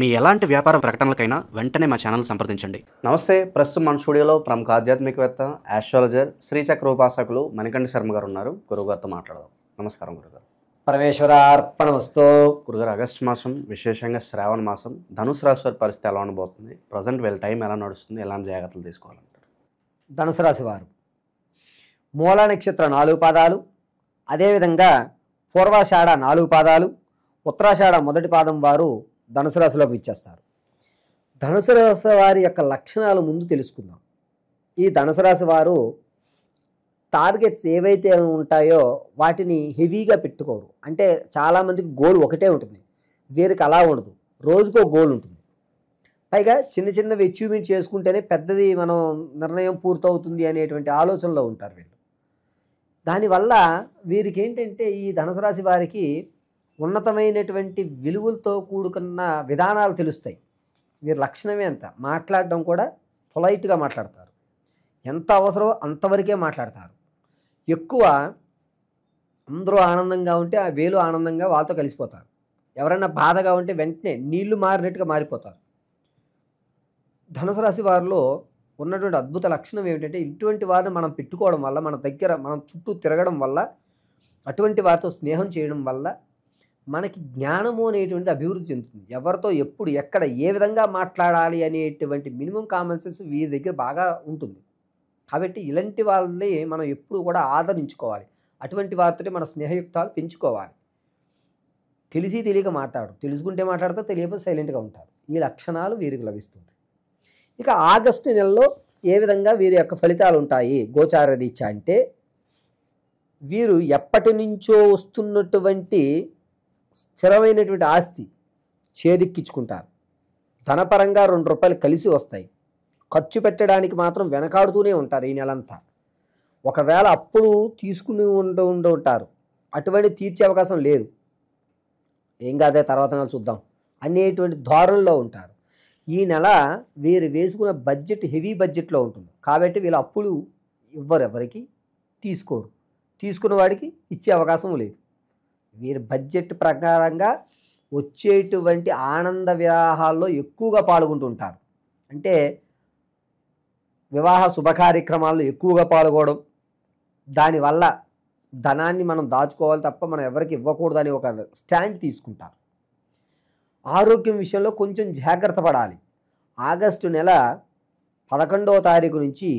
మీ ఎలాంటి వ్యాపార ప్రకటనలకైనా వెంటనే మా ఛానల్ సంప్రదించండి. నమస్తే. ప్రస్తుతం మన స్టూడియోలో ప్రముఖ ఆధ్యాత్మికవేత్త, ఆస్ట్రాలజర్, శ్రీచక్ర ఉపాసకులు మణికంఠ శర్మ గారు ఉన్నారు. గురుగారితో మాట్లాడదాం. నమస్కారం గురుగారు. పరమేశ్వరార్పణమస్తు. గురుగారు, ఆగస్టు మాసం, విశేషంగా శ్రావణ మాసం, ధనుసు రాశి వారి పరిస్థితి ఎలా ఉండబోతుంది? ప్రజెంట్ వీళ్ళ టైం ఎలా నడుస్తుంది? ఎలాంటి జాగ్రత్తలు తీసుకోవాలంటారు? ధనుసు రాశి వారు మూల నక్షత్ర 4 పాదాలు, అదేవిధంగా పూర్వాషాఢ 4 పాదాలు, ఉత్తరాషాఢ మొదటి పాదం వారు ధనుసు రాశిలోకి ఇచ్చేస్తారు. ధనుసు రాశి వారి యొక్క లక్షణాలు ముందు తెలుసుకుందాం. ఈ ధనుసు రాశి వారు టార్గెట్స్ ఏవైతే ఉంటాయో వాటిని హెవీగా పెట్టుకోరు. అంటే చాలామందికి గోల్ ఒకటే ఉంటుంది, వీరికి అలా ఉండదు. రోజుకో గోల్ ఉంటుంది. పైగా చిన్న చిన్నవి అచీవ్మెంట్ చేసుకుంటేనే పెద్దది మనం నిర్ణయం పూర్తవుతుంది అనేటువంటి ఆలోచనలో ఉంటారు వీళ్ళు. దానివల్ల వీరికి ఏంటంటే ఈ ధనుసు రాశి వారికి ఉన్నతమైనటువంటి విలువలతో కూడుకున్న విధానాలు తెలుస్తాయి. వీరి లక్షణమే అంత. మాట్లాడడం కూడా పొలైట్గా మాట్లాడతారు. ఎంత అవసరమో అంతవరకే మాట్లాడతారు. ఎక్కువ అందరూ ఆనందంగా ఉంటే ఆ వేలు ఆనందంగా వాళ్ళతో కలిసిపోతారు. ఎవరైనా బాధగా ఉంటే వెంటనే నీళ్లు మారినట్టుగా మారిపోతారు. ధనుసు రాశి వారిలో ఉన్నటువంటి అద్భుత లక్షణం ఏమిటంటే ఇటువంటి వారిని మనం పెట్టుకోవడం వల్ల, మన దగ్గర మనం చుట్టూ తిరగడం వల్ల, అటువంటి వారితో స్నేహం చేయడం వల్ల మనకి జ్ఞానము అనేటువంటిది అభివృద్ధి చెందుతుంది. ఎవరితో ఎప్పుడు ఎక్కడ ఏ విధంగా మాట్లాడాలి అనేటువంటి మినిమం కామన్ సెన్స్ వీరి దగ్గర బాగా ఉంటుంది. కాబట్టి ఇలాంటి వాళ్ళని మనం ఎప్పుడు కూడా ఆదరించుకోవాలి. అటువంటి వారితో మన స్నేహయుక్తాలు పెంచుకోవాలి. తెలిసి తెలియక మాట్లాడు, తెలుసుకుంటే మాట్లాడతారు, తెలియకపోతే సైలెంట్గా ఉంటారు. ఈ లక్షణాలు వీరికి లభిస్తుంది. ఇక ఆగస్టు నెలలో ఏ విధంగా వీరి యొక్క ఫలితాలు ఉంటాయి గోచార రీత్యా అంటే, వీరు ఎప్పటి నుంచో వస్తున్నటువంటి స్థిరమైనటువంటి ఆస్తి చేదిక్కించుకుంటారు. ధనపరంగా 2 రూపాయలు కలిసి వస్తాయి. ఖర్చు పెట్టడానికి మాత్రం వెనకాడుతూనే ఉంటారు ఈ నెలంతా. ఒకవేళ అప్పుడు తీసుకుని ఉంటారు, అటువంటి తీర్చే అవకాశం లేదు. ఏం కాదే తర్వాత నెల చూద్దాం అనేటువంటి ధోరణిలో ఉంటారు. ఈ నెల వీరు వేసుకున్న బడ్జెట్ హెవీ బడ్జెట్లో ఉంటుంది. కాబట్టి వీళ్ళు అప్పులు ఇవ్వరు, ఎవరికి తీసుకోరు. తీసుకున్న వాడికి ఇచ్చే అవకాశం లేదు. వీరి బడ్జెట్ ప్రకారంగా వచ్చేటువంటి ఆనంద వివాహాల్లో ఎక్కువగా పాల్గొంటుంటారు. అంటే వివాహ శుభ కార్యక్రమాల్లో ఎక్కువగా పాల్గొనడం, దానివల్ల ధనాన్ని మనం దాచుకోవాలి తప్ప మనం ఎవరికి ఇవ్వకూడదని ఒక స్టాండ్ తీసుకుంటారు. ఆరోగ్యం విషయంలో కొంచెం జాగ్రత్త పడాలి. ఆగస్టు నెల 11వ తారీఖు నుంచి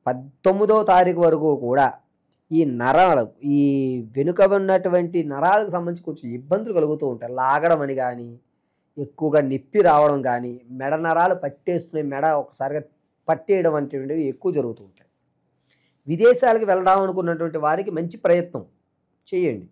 19వ తారీఖు వరకు కూడా ఈ నరాలు, ఈ వెనుక ఉన్నటువంటి నరాలకు సంబంధించి కొంచెం ఇబ్బందులు కలుగుతూ ఉంటాయి. లాగడం అని కానీ, ఎక్కువగా నొప్పి రావడం కానీ, మెడ నరాలు పట్టేస్తున్నాయి, మెడ ఒకసారిగా పట్టేయడం అనేటువంటివి ఎక్కువ జరుగుతూ ఉంటాయి. విదేశాలకు వెళ్దాం అనుకున్నటువంటి వారికి మంచి ప్రయత్నం చేయండి.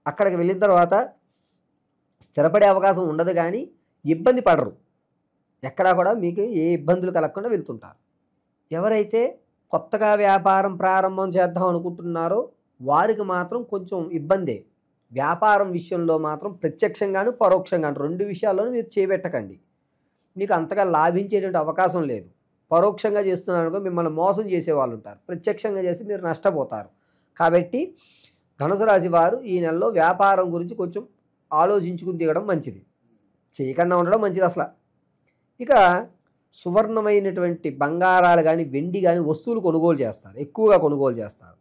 అక్కడికి వెళ్ళిన తర్వాత స్థిరపడే అవకాశం ఉండదు, కానీ ఇబ్బంది పడరు. ఎక్కడా కూడా మీకు ఏ ఇబ్బందులు కలగకుండా వెళ్తుంటారు. ఎవరైతే కొత్తగా వ్యాపారం ప్రారంభం చేద్దాం అనుకుంటున్నారో వారికి మాత్రం కొంచెం ఇబ్బందే. వ్యాపారం విషయంలో మాత్రం ప్రత్యక్షంగాను పరోక్షంగాను 2 విషయాల్లోనూ మీరు చేపెట్టకండి. మీకు అంతగా లాభించేటువంటి అవకాశం లేదు. పరోక్షంగా చేస్తున్నారనుకో మిమ్మల్ని మోసం చేసే వాళ్ళు ఉంటారు, ప్రత్యక్షంగా చేసి మీరు నష్టపోతారు. కాబట్టి ధనుసు రాశి వారు ఈ నెలలో వ్యాపారం గురించి కొంచెం ఆలోచించుకుని దిగడం మంచిది, చేయకుండా ఉండడం మంచిది అసలు. ఇక సువర్ణమైనటువంటి బంగారాలు కానీ, వెండి కానీ వస్తువులు కొనుగోలు చేస్తారు, ఎక్కువగా కొనుగోలు చేస్తారు.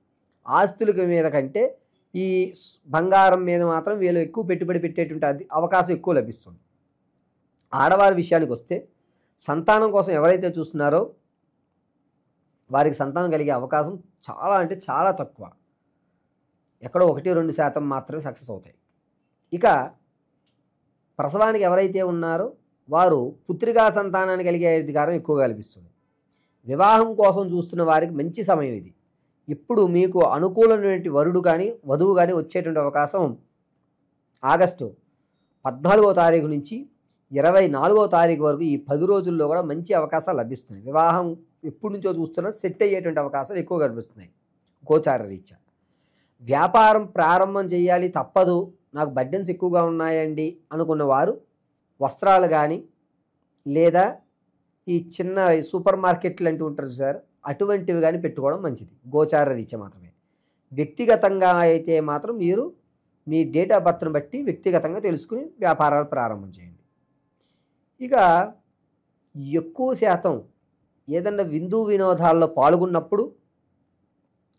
ఆస్తుల మీద కంటే ఈ బంగారం మీద మాత్రం వీళ్ళు ఎక్కువ పెట్టుబడి పెట్టేటువంటి అవకాశం ఎక్కువ లభిస్తుంది. ఆడవారి విషయానికి వస్తే సంతానం కోసం ఎవరైతే చూస్తున్నారో వారికి సంతానం కలిగే అవకాశం చాలా అంటే చాలా తక్కువ. ఎక్కడో 1-2% మాత్రమే సక్సెస్ అవుతాయి. ఇక ప్రసవానికి ఎవరైతే ఉన్నారో వారు పుత్రికా సంతానాన్ని కలిగే అధికారం ఎక్కువగా లభిస్తుంది. వివాహం కోసం చూస్తున్న వారికి మంచి సమయం ఇది. ఇప్పుడు మీకు అనుకూలమైనటువంటి వరుడు కానీ వధువు కానీ వచ్చేటువంటి అవకాశం ఆగస్టు 14వ తారీఖు నుంచి 24వ తారీఖు వరకు ఈ 10 రోజుల్లో కూడా మంచి అవకాశాలు లభిస్తున్నాయి. వివాహం ఎప్పటి నుంచో చూస్తున్నా సెట్ అయ్యేటువంటి అవకాశాలు ఎక్కువ కనిపిస్తున్నాయి గోచార రీత్యా. వ్యాపారం ప్రారంభం చేయాలి తప్పదు, నాకు బడ్జెట్స్ ఎక్కువగా ఉన్నాయండి అనుకున్న వారు వస్త్రాలు కానీ లేదా ఈ చిన్న సూపర్ మార్కెట్లు అంటూ ఉంటారు సార్, అటువంటివి కానీ పెట్టుకోవడం మంచిది గోచార రీత్యా మాత్రమే. వ్యక్తిగతంగా అయితే మాత్రం మీరు మీ డేట్ ఆఫ్ బర్త్ను బట్టి వ్యక్తిగతంగా తెలుసుకుని వ్యాపారాలు ప్రారంభం చేయండి. ఇక ఎక్కువ శాతం ఏదన్నా విందు వినోదాల్లో పాల్గొన్నప్పుడు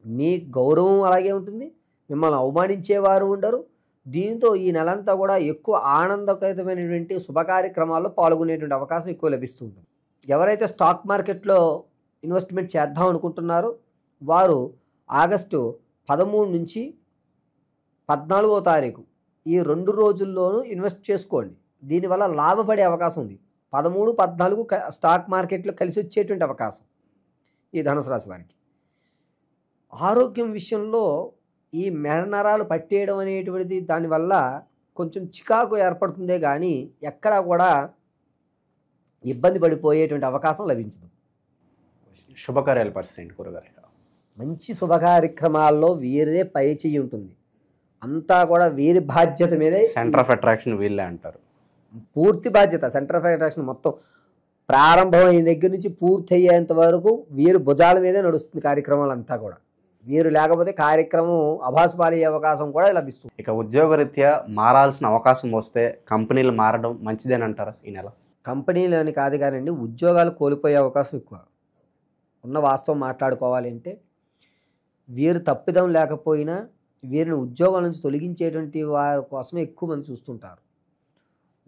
మీ గౌరవం అలాగే ఉంటుంది, మిమ్మల్ని అవమానించేవారు ఉండరు. దీంతో ఈ నెలంతా కూడా ఎక్కువ ఆనందకరమైనటువంటి శుభ కార్యక్రమాల్లో పాల్గొనేటువంటి అవకాశం ఎక్కువ లభిస్తూ ఉంటుంది. ఎవరైతే స్టాక్ మార్కెట్లో ఇన్వెస్ట్మెంట్ చేద్దాం అనుకుంటున్నారో వారు ఆగస్టు 13 నుంచి 14వ తారీఖు ఈ 2 రోజుల్లోనూ ఇన్వెస్ట్ చేసుకోండి. దీనివల్ల లాభపడే అవకాశం ఉంది. 13, 14 స్టాక్ మార్కెట్లో కలిసి వచ్చేటువంటి అవకాశం ఈ ధనుసు రాశి వారికి. ఆరోగ్యం విషయంలో ఈ మెడనరాలు పట్టేయడం అనేటువంటిది దానివల్ల కొంచెం చికాకు ఏర్పడుతుందే కానీ ఎక్కడా కూడా ఇబ్బంది పడిపోయేటువంటి అవకాశం లభించదు. శుభకార్యాల పరిస్థితి ఏంటి గురుగారు? మంచి శుభ కార్యక్రమాల్లో వీరే పై చెయ్యి ఉంటుంది. అంతా కూడా వీరి బాధ్యత మీదే, సెంటర్ ఆఫ్ అట్రాక్షన్ వీళ్ళే అంటారు. పూర్తి బాధ్యత. సెంటర్ ఆఫ్ అట్రాక్షన్ మొత్తం ప్రారంభమైన దగ్గర నుంచి పూర్తి అయ్యేంత వరకు వీరు భుజాల మీదే నడుస్తుంది కార్యక్రమాలంతా కూడా. వీరు లేకపోతే కార్యక్రమం అభాసుపాలయ్యే అవకాశం కూడా లభిస్తుంది. ఇక ఉద్యోగరీత్యా మారాల్సిన అవకాశం వస్తే కంపెనీలు మారడం మంచిదేనంటారా ఈ నెల? కంపెనీలోని కాదు కానండి, ఉద్యోగాలు కోల్పోయే అవకాశం ఎక్కువ. ఉన్న వాస్తవం మాట్లాడుకోవాలి అంటే వీరు తప్పిదం లేకపోయినా వీరిని ఉద్యోగాల నుంచి తొలగించేటువంటి వారి కోసం ఎక్కువ మంది చూస్తుంటారు.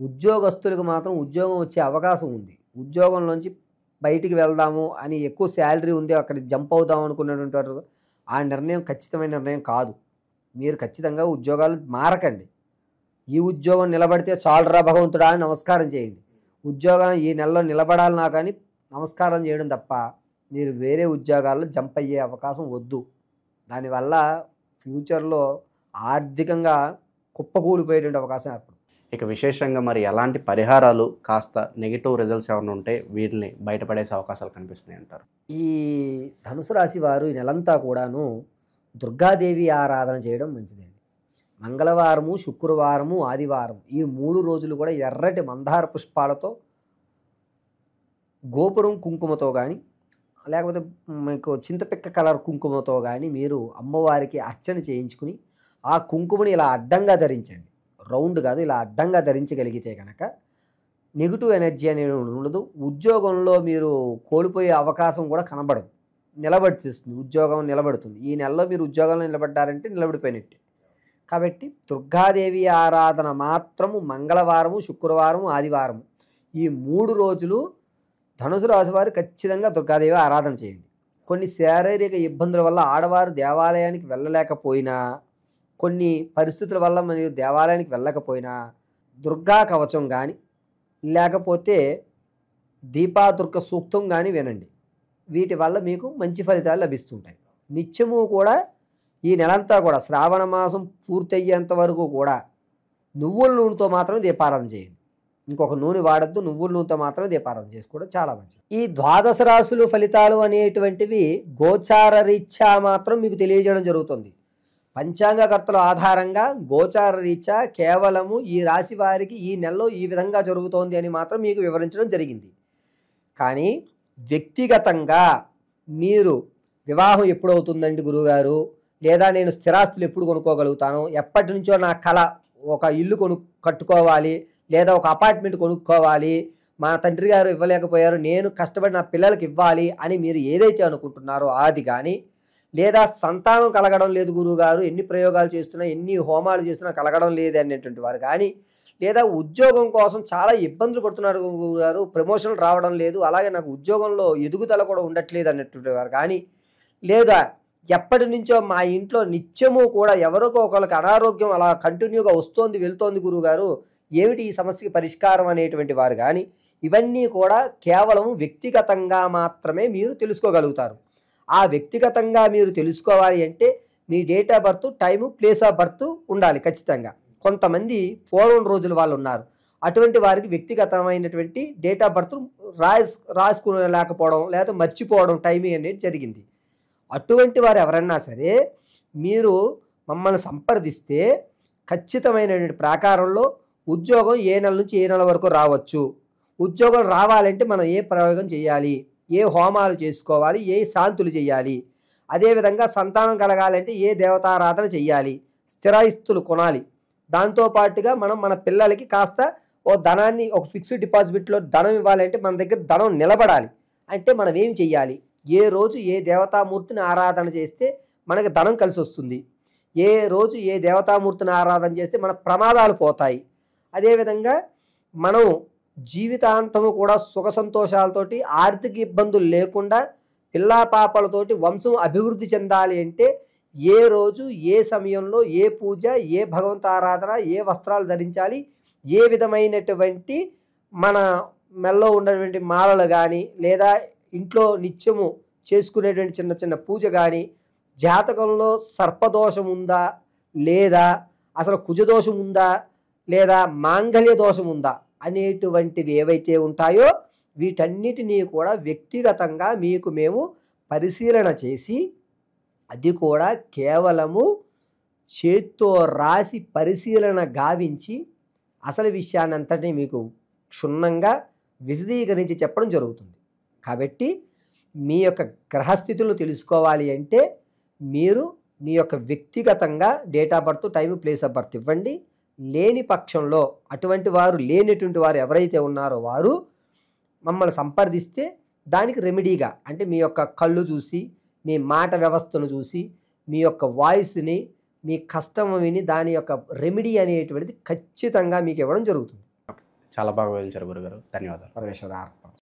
ఉద్యోగస్తులకు మాత్రం ఉద్యోగం వచ్చే అవకాశం ఉంది. ఉద్యోగంలోంచి బయటికి వెళ్దాము అని ఎక్కువ శాలరీ ఉంది అక్కడ జంప్ అవుదాం అనుకున్నటువంటి వారు ఆ నిర్ణయం ఖచ్చితమైన నిర్ణయం కాదు. మీరు ఖచ్చితంగా ఉద్యోగాలు మారకండి. ఈ ఉద్యోగం నిలబడితే చాలురా భగవంతుడా అని నమస్కారం చేయండి. ఉద్యోగం ఈ నెలలో నిలబడాలి నాకు అని నమస్కారం చేయడం తప్ప మీరు వేరే ఉద్యోగాల్లో జంప్ అయ్యే అవకాశం వద్దు. దానివల్ల ఫ్యూచర్లో ఆర్థికంగా కుప్పకూలిపోయేటువంటి అవకాశం ఏర్పడుతుంది. ఇక విశేషంగా మరి ఎలాంటి పరిహారాలు కాస్త నెగిటివ్ రిజల్ట్స్ ఏమైనా ఉంటే వీటిని బయటపడేసే అవకాశాలు కనిపిస్తున్నాయి అంటారు? ఈ ధనుసు రాశి వారు ఈ నెలంతా కూడాను దుర్గాదేవి ఆరాధన చేయడం మంచిదండి. మంగళవారము, శుక్రవారము, ఆదివారం ఈ 3 రోజులు కూడా ఎర్రటి మందార పుష్పాలతో గోపురం కుంకుమతో కానీ లేకపోతే మీకు చింతపిక్క కలర్ కుంకుమతో కానీ మీరు అమ్మవారికి అర్చన చేయించుకుని ఆ కుంకుమని ఇలా అడ్డంగా ధరించండి. రౌండ్ కాదు, ఇలా అడ్డంగా ధరించగలిగితే కనుక నెగిటివ్ ఎనర్జీ అనేది ఉండదు. ఉద్యోగంలో మీరు కోల్పోయే అవకాశం కూడా కనబడదు, నిలబడిస్తుంది. ఉద్యోగం నిలబడుతుంది. ఈ నెలలో మీరు ఉద్యోగంలో నిలబడ్డారంటే నిలబడిపోయినట్టే. కాబట్టి దుర్గాదేవి ఆరాధన మాత్రము మంగళవారము, శుక్రవారము, ఆదివారము ఈ 3 రోజులు ధనుసు రాశి వారు ఖచ్చితంగా దుర్గాదేవి ఆరాధన చేయండి. కొన్ని శారీరక ఇబ్బందుల వల్ల ఆడవారు దేవాలయానికి వెళ్ళలేకపోయినా, కొన్ని పరిస్థితుల వల్ల మీరు దేవాలయానికి వెళ్ళకపోయినా దుర్గా కవచం కానీ లేకపోతే దీపాదుర్గ సూక్తం కానీ వినండి. వీటి వల్ల మీకు మంచి ఫలితాలు లభిస్తుంటాయి. నిత్యము కూడా ఈ నెలంతా కూడా శ్రావణ మాసం పూర్తయ్యేంత వరకు కూడా నువ్వుల నూనెతో మాత్రమే దీపారాధన చేయండి. ఇంకొక నూనె వాడద్దు, నువ్వుల నూనెతో మాత్రమే దీపారాధన చేసుకోవడం చాలా మంచిది. ఈ 12 రాశులు ఫలితాలు అనేటువంటివి గోచార రీత్యా మాత్రం మీకు తెలియజేయడం జరుగుతుంది. పంచాంగకర్తల ఆధారంగా గోచార రీత్యా కేవలము ఈ రాశి వారికి ఈ నెలలో ఈ విధంగా జరుగుతోంది అని మాత్రం మీకు వివరించడం జరిగింది. కానీ వ్యక్తిగతంగా మీరు వివాహం ఎప్పుడవుతుందండి గురువుగారు, లేదా నేను స్థిరాస్తులు ఎప్పుడు కొనుక్కోగలుగుతాను, ఎప్పటి నుంచో నా కళ ఒక ఇల్లు కట్టుకోవాలి, లేదా ఒక అపార్ట్మెంట్ కొనుక్కోవాలి, మా తండ్రి గారు ఇవ్వలేకపోయారు, నేను కష్టపడి నా పిల్లలకి ఇవ్వాలి అని మీరు ఏదైతే అనుకుంటున్నారో అది కానీ, లేదా సంతానం కలగడం లేదు గురువుగారు, ఎన్ని ప్రయోగాలు చేస్తున్నా ఎన్ని హోమాలు చేస్తున్నా కలగడం లేదు అనేటువంటి వారు కానీ, లేదా ఉద్యోగం కోసం చాలా ఇబ్బందులు పడుతున్నారు గురువుగారు, ప్రమోషన్లు రావడం లేదు, అలాగే నాకు ఉద్యోగంలో ఎదుగుదల కూడా ఉండట్లేదు అనేటువంటి వారు కానీ, లేదా ఎప్పటి నుంచో మా ఇంట్లో నిత్యము కూడా ఎవరికో ఒకరికి అనారోగ్యం అలా కంటిన్యూగా వస్తోంది వెళ్తోంది గురువుగారు, ఏమిటి ఈ సమస్యకి పరిష్కారం అనేటువంటి వారు కానీ, ఇవన్నీ కూడా కేవలం వ్యక్తిగతంగా మాత్రమే మీరు తెలుసుకోగలుగుతారు. ఆ వ్యక్తిగతంగా మీరు తెలుసుకోవాలి అంటే మీ date of birth, time, place of birth ఉండాలి ఖచ్చితంగా. కొంతమంది పూర్వం రోజుల వాళ్ళు ఉన్నారు, అటువంటి వారికి వ్యక్తిగతమైనటువంటి డేట్ ఆఫ్ బర్త్ రాసుకోలేకపోవడం లేదా మర్చిపోవడం టైమింగ్ అనేది జరిగింది. అటువంటి వారు ఎవరన్నా సరే మీరు మమ్మల్ని సంప్రదిస్తే ఖచ్చితమైనటువంటి ప్రాకారంలో ఉద్యోగం ఏ నెల నుంచి ఏ నెల వరకు రావచ్చు, ఉద్యోగం రావాలంటే మనం ఏ ప్రయోగం చేయాలి, ఏ హోమాలు చేసుకోవాలి, ఏ శాంతులు చేయాలి, అదేవిధంగా సంతానం కలగాలంటే ఏ దేవతారాధన చేయాలి, స్థిరాస్తులు కొనాలి. దాంతోపాటుగా మనం మన పిల్లలకి కాస్త ఓ ధనాన్ని ఒక ఫిక్స్డ్ డిపాజిట్లో ధనం ఇవ్వాలంటే మన దగ్గర ధనం నిలబడాలి. అంటే మనం ఏం చెయ్యాలి? ఏ రోజు ఏ దేవతామూర్తిని ఆరాధన చేస్తే మనకి ధనం కలిసి వస్తుంది, ఏ రోజు ఏ దేవతామూర్తిని ఆరాధన చేస్తే మన ప్రమాదాలు పోతాయి, అదేవిధంగా మనం జీవితాంతము కూడా సుఖ సంతోషాలతోటి ఆర్థిక ఇబ్బందులు లేకుండా పిల్లా పాపలతోటి వంశం అభివృద్ధి చెందాలి అంటే ఏ రోజు ఏ సమయంలో ఏ పూజ, ఏ భగవంత ఆరాధన, ఏ వస్త్రాలు ధరించాలి, ఏ విధమైనటువంటి మన మెల్లో ఉన్నటువంటి మాలలు కానీ లేదా ఇంట్లో నిత్యము చేసుకునేటువంటి చిన్న చిన్న పూజ కానీ, జాతకంలో సర్పదోషం ఉందా లేదా అసలు కుజదోషం ఉందా లేదా మాంగళ్య దోషం ఉందా అనేటువంటివి ఏవైతే ఉంటాయో వీటన్నిటినీ కూడా వ్యక్తిగతంగా మీకు మేము పరిశీలన చేసి, అది కూడా కేవలము చేత్తో రాసి పరిశీలన గావించి అసలు విషయాన్ని అంతటినీ మీకు క్షుణ్ణంగా విశదీకరించి చెప్పడం జరుగుతుంది. కాబట్టి మీ యొక్క గ్రహస్థితులు తెలుసుకోవాలి అంటే మీరు మీ యొక్క వ్యక్తిగతంగా date of birth, time, place of birth ఇవ్వండి. లేని పక్షంలో లేనటువంటి వారు ఎవరైతే ఉన్నారో వారు మమ్మల్ని సంప్రదిస్తే దానికి రెమెడీగా అంటే మీ యొక్క కళ్ళు చూసి, మీ మాట వ్యవస్థను చూసి, మీ యొక్క వాయిస్ని, మీ కష్టం విని దాని యొక్క రెమెడీ అనేటువంటిది ఖచ్చితంగా మీకు ఇవ్వడం జరుగుతుంది. చాలా బాగా వివరించారు గురుగారు. ధన్యవాదాలు. పరమేశ్వర.